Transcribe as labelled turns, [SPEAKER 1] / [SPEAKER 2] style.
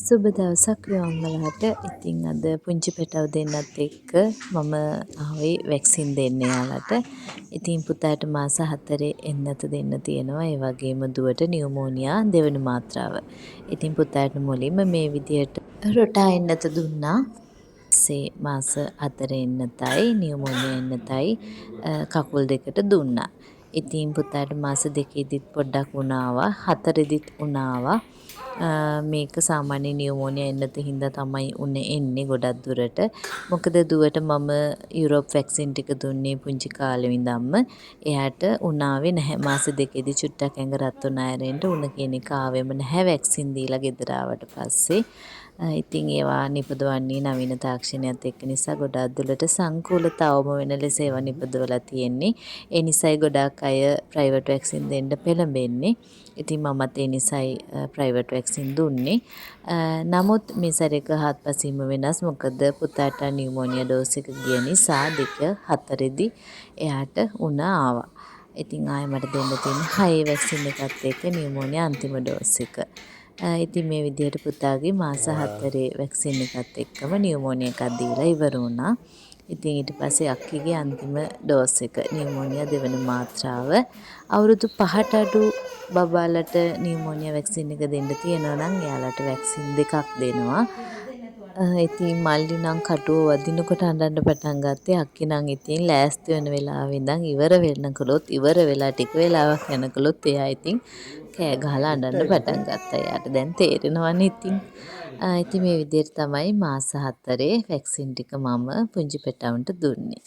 [SPEAKER 1] සුබ දවසක් ඔයාලට. ඉතින් අද පුංචි පැටව දෙන්නත් එක්ක මම ආවේ වැක්සින් දෙන්න යාලට. ඉතින් පුතාට මාස 4 එන්නත දෙන්න තියෙනවා. ඒ වගේම දුවට නියුමෝනියා දෙවන මාත්‍රාව. ඉතින් පුතාට මුලින්ම මේ විදියට රොටා එන්නත දුන්නා. ඊපස්සේ මාස 4 එන්නතයි නියුමෝනියා එන්නතයි කකුල් දෙකට දුන්නා. ඉතින් පුතාට මාස 2දිත් පොඩ්ඩක් උණ ආවා. 4දිත් උණ ආවා. මේක සාමාන්‍ය නියුමෝනියා එන්නත හින්දා තමයි උණ එන්නේ ගොඩක් දුරට. මොකද දුවට මම යුරෝප් වැක්සින් ටික දුන්නේ පුංචි කාලේ ඉඳන්ම. එයාට උණ ආවේ නැහැ. මාස 2දී චුට්ටක් ඇඟ රත් වුණ අයරෙන්ට උණ කියන එක ආවෙම නැහැ වැක්සින් දීලා ගෙදර ආවට පස්සේ. ඉතින් ඒවා නිපදවන්නේ නවීන තාක්ෂණයත් එක්ක නිසා ගොඩාක් දුරට සංකූලතාවම වෙන ලෙස ඒවා නිපදවලා තියෙන්නේ. ඒ නිසායි ගොඩාක් අය ප්‍රයිවට් වැක්සින් දෙන්න පෙළඹෙන්නේ. ඉතින් මමත් ඒ නිසායි ප්‍රයිවට් වැක්සින් දුන්නේ. නමුත් මේ සැරේක හාත්පසින්ම වෙනස්. මොකද පුතාට නියුමෝනියා ඩෝස් එක ගිය නිසා 2 4දී එයාට උණ ආවා. ඉතින් ආයෙ මට දෙන්න තියෙන 6 වැක්සින් එකත් එක්ක නියුමෝනියා අන්තිම ඩෝස් එක. ඉතින් මේ විදිහට පුතාගේ මාස 4 වැක්සින් එකත් එක්කම නියුමෝනියා එකක් දීලා ඉවර වුණා. ඉතින් ඊට පස්සේ අක්කිගේ අන්තිම ඩෝස් එක නියුමෝනියා දෙවන මාත්‍රාව. අවුරුදු 5ට අඩු බබාලට නියුමෝනියා වැක්සින් එක දෙන්න තියෙනවා නම් එයාලට වැක්සින් 2ක් දෙනවා. ඉතින් මල්ලි නම් කටුව වදිනකොට අඬන්න පටන් ගත්තේ. අක්කි නම් ඉතින් ලෑස්ති වෙන වෙලාවෙ ඉඳන් ඉවර වෙනකොලොත් ඉවර වෙලා ටික වෙලාවක් යනකොලොත් එයා ඉතින් කෑ ගහලා අඬන්න පටන් ගත්තා. එයාට දැන් තේරෙනවනේ ඉතින්. ඉතින් මේ විදිහට තමයි මාස 4 වැක්සින් ටික මම පුංචි පැටවුන්ට දුන්නේ.